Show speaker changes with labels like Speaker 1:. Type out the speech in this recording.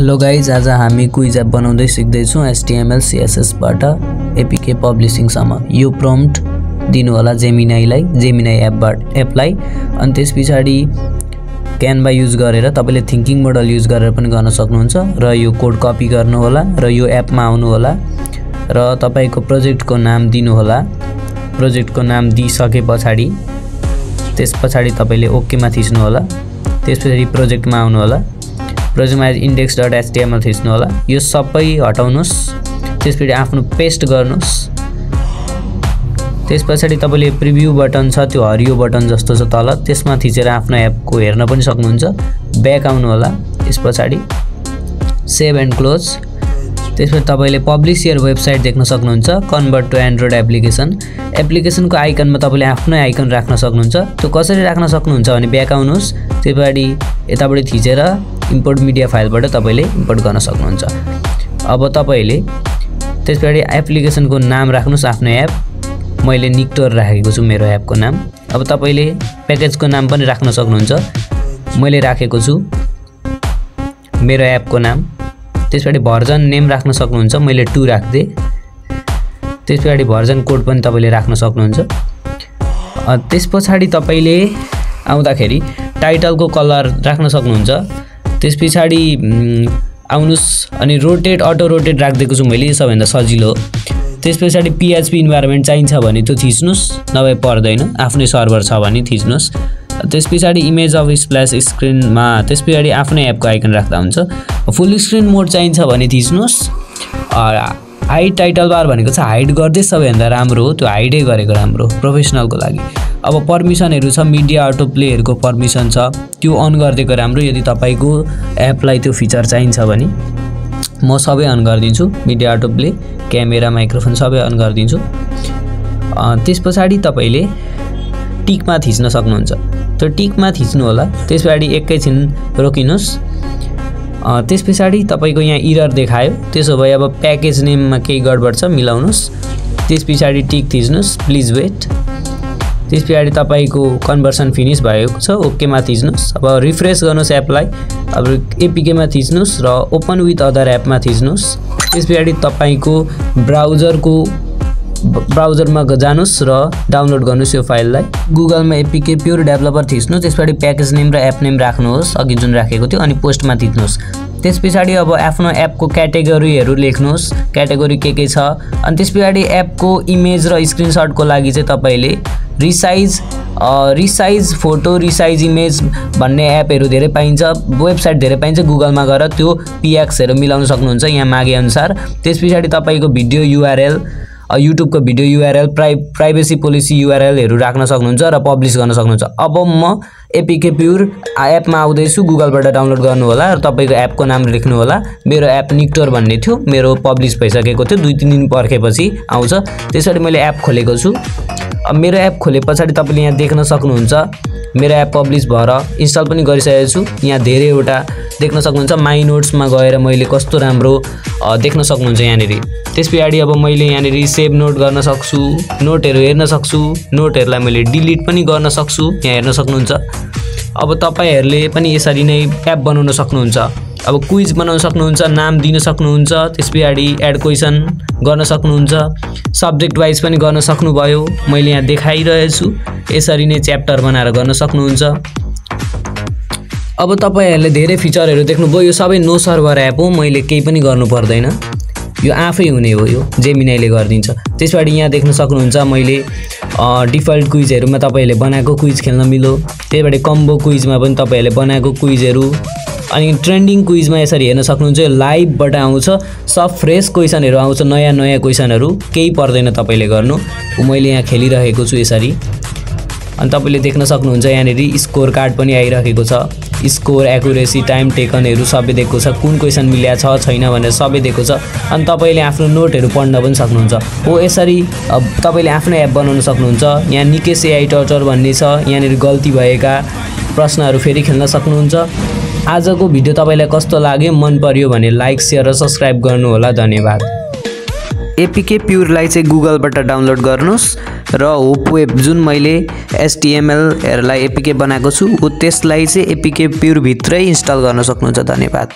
Speaker 1: Hello guys, आज हामी quiz app बनाउँदै सिक्दैछौँ HTML CSS बाट APK पब्लिसिङसम्म। यो प्रम्प्ट दिनु होला जेमिनाईलाई, जेमिनाई एपलाई, अनि त्यस पछाडी क्यानभा युज गरेर तपाईले थिंकिङ मोडल युज गरेर पनि गर्न सक्नुहुन्छ र यो कोड कपी गर्नु होला र यो एपमा आउनु होला र तपाईको प्रोजेक्टको नाम दिनु होला। प्रोजेक्टको नाम दिइसके पछाडी त्यस पछाडी तपाईले ओके मा थिच्नु होला। त्यसपछि प्रोजेक्टमा आउनु होला। प्रोजेक्टमा index.html थिच्नु होला। यो सबै हटाउनुस्। त्यसपछि आफ्नो पेस्ट गर्नुस्। त्यसपछि तपाईले प्रिभ्यू बटन छ, त्यो हरियो बटन जस्तो छ तल, त्यसमा थिचेर आफ्नो एपको हेर्न पनि सक्नुहुन्छ। ब्याक आउनु होला। त्यसपछि सेभ एन्ड क्लोज। त्यसपछि तपाईले पब्लिश योर वेबसाइट देख्न सक्नुहुन्छ। कन्भर्ट टु एन्ड्रोइड एप्लिकेसनको आइकनमा तपाईले आफ्नै आइकन राख्न सक्नुहुन्छ। त्यो कसरी राख्न सक्नुहुन्छ भने ब्याक आउनुस्। त्यसपछि यताबाट थिचेर इम्पोर्ट मिडिया फाइलबाट तपाईले इम्पोर्ट गर्न सक्नुहुन्छ। अब तपाईले त्यसपछि एप्लिकेसनको नाम राख्नुस् आफ्नो एप। मैले निक्टोर राखेको छु मेरो एपको नाम। अब तपाईले प्याकेजको नाम पनि राख्न सक्नुहुन्छ। मैले राखेको छु मेरो एपको नाम। त्यसपछि भर्जन नेम राख्न सक्नुहुन्छ। मैले 2 राख्दे। त्यसपछि भर्जन कोड पनि तपाईले राख्न सक्नुहुन्छ। त्यसपछि तपाईले आउँदाखेरि टाइटलको कलर राख्न सक्नुहुन्छ। त्यसपछि आउनुस् अनि रोटेट अटो रोटेट राख्दिएको छु मैले, सबैभन्दा सजिलो हो। त्यसपछि PHP इन्भाइरोमेन्ट चाहिन्छ भने त्यो थिच्नुस्, नभए पर्दैन। आफ्नै सर्भर छ भने थिच्नुस्। त्यसपछि इमेज अफ स्प्ल्याश स्क्रिनमा त्यसपछि आफ्नै एपको आइकन राख्दा हुन्छ। फुल स्क्रिन मोड चाहिन्छ भने थिच्नुस्। हाइड टाइटल बार भनेको छ हाइड गर्दै सबैभन्दा राम्रो हो, त्यो हाइडै गरेको राम्रो प्रोफेसनलको लागि। अब पर्मिसनहरु छ, मिडिया अटो प्लेहरुको पर्मिसन छ, त्यो अन गरिदिएको राम्रो यदि तपाईको एपलाई त्यो फिचर चाहिन्छ भने। म सबै अन गरिदिन्छु। Media auto play, camera, microphone सबै अन गरिदिन्छु। त्यसपछि तपाईले टिकमा थिच्न सक्नुहुन्छ। त्यो टिकमा थिच्नु होला। त्यसपछि एकैछिन रोकिनुस्। त्यसपछि तपाईको यहाँ एरर देखायो। त्यसो भए अब प्याकेज नेममा केही गडबड छ, मिलाउनुस्। त्यसपछि टिक थिच्नुस्, प्लिज वेट। त्यसपछि तपाईको कन्भर्सन फिनिश भएको छ, ओके मा थिच्नुस्। अब रिफ्रेश गर्नुस् एपलाई। अब एपीके मा थिच्नुस् र ओपन विथ अदर एपमा थिच्नुस्। त्यसपछि तपाईको ब्राउजरमा जानुस् र डाउनलोड गर्नुस् यो फाइललाई। गुगलमा एपीके प्योर डेभलपर थिच्नु। त्यसपछि प्याकेज नेम र एप नेम राख्नुहोस्, अघि जुन राखेको थियो, अनि पोस्टमा थिच्नुस्। त्यसपछि अब आफ्नो एपको क्याटेगोरीहरु लेख्नुस्, क्याटेगोरी के छ। अनि त्यसपछि एपको इमेज र स्क्रिनशटको लागि चाहिँ तपाईले रिसाइज फोटो, रिसाइज इमेज भन्ने एपहरु धेरै पाइन्छ, वेबसाइट धेरै पाइन्छ। गुगलमा गएर त्यो PX हरु मिलाउन सक्नुहुन्छ यहाँ मागे अनुसार। त्यसपछि तपाईको भिडियो URL, युट्युबको video URL, privacy policy URL हरु राख्न सक्नुहुन्छ र पब्लिश गर्न सक्नुहुन्छ। अब म एपीके प्योर एपमा आउँदैछु। गुगलबाट डाउनलोड गर्नु होला र तपाईको एपको नाम लेख्नु होला। मेरो एप निक्टोर भन्ने थियो, मेरो पब्लिश भइसकेको थियो। 2-3 दिन पर्खेपछि आउँछ। त्यसैले मैले एप खोलेको छु। अब मेरो एप खोले पछाडी तपाईले यहाँ देख्न सक्नुहुन्छ मेरो एप पब्लिश भएर इन्स्टल पनि गरिसकेको छु। यहाँ धेरैवटा देख्न सक्नुहुन्छ। माई नोट्समा गएर मैले कस्तो राम्रो देख्न सक्नुहुन्छ यहाँनेरि। त्यसपछि अब मैले यहाँनेरि सेभ नोट गर्न सक्छु, नोटहरु हेर्न सक्छु, नोटहरुलाई मैले डिलिट पनि गर्न सक्छु, यहाँ हेर्न सक्नुहुन्छ। अब तपाईहरुले पनि यसरी नै एप बनाउन सक्नुहुन्छ। अब क्विज बनाउन सक्नुहुन्छ, नाम दिन सक्नुहुन्छ। त्यसपछि एड क्वेशन गर्न सक्नुहुन्छ। सब्जेक्ट वाइज पनि गर्न सक्नुभयो, मैले यहाँ देखाइरहेको छु। यसरी नै च्याप्टर बनाएर गर्न सक्नुहुन्छ। अब तपाईहरुले धेरै फिचरहरु देख्नुभयो। यो सबै नो सर्भर एप हो, मैले केही पनि गर्नु पर्दैन, यो आफै हुने हो, यो जेमिनाईले गरिदिन्छ। त्यसपछि यहाँ देख्न सक्नुहुन्छ मैले डिफल्ट क्विजहरुमा तपाईहरुले बनाएको क्विज खेल्न मिल्यो। त्यसपछि कम्बो क्विजमा पनि तपाईहरुले बनाएको क्विजहरु, अनि ट्रेन्डिङ क्विजमा यसरी हेर्न सक्नुहुन्छ। यो लाइभबाट आउँछ, सब फ्रेश क्वेशनहरु आउँछ, नयाँ क्वेशनहरु, केही पर्दैन तपाईले गर्नु। मैले यहाँ खेलिरहेको छु यसरी। अनि तपाईले देख्न सक्नुहुन्छ यहाँनेरि स्कोर कार्ड पनि आइरहेको छ। स्कोर, एक्युरेसी, टाइम टेकनहरु सबै दिएको छ, कुन क्वेशन मिल्या छ छैन भनेर सबै दिएको छ। अनि तपाईले आफ्नो नोटहरु पढ्न पनि सक्नुहुन्छ। हो यसरी तपाईले आफ्नो एप बनाउन सक्नुहुन्छ। यहाँ निकेश AI टर्चर भन्ने छ, यहाँनेरि गल्ती भएका प्रश्नहरु फेरि खेल्न सक्नुहुन्छ। आजको भिडियो तपाईलाई कस्तो लाग्यो, मन पर्यो भने लाइक, शेयर र सब्स्क्राइब गर्नु होला। धन्यवाद। एपीके प्योरलाई चाहिँ गुगलबाट डाउनलोड गर्नुस् र होप वेब जुन मैले HTML हरुलाई एपीके बनाएको छु त्यसलाई चाहिँ एपीके प्योर भित्रै इन्स्टल गर्न सक्नुहुन्छ। धन्यवाद।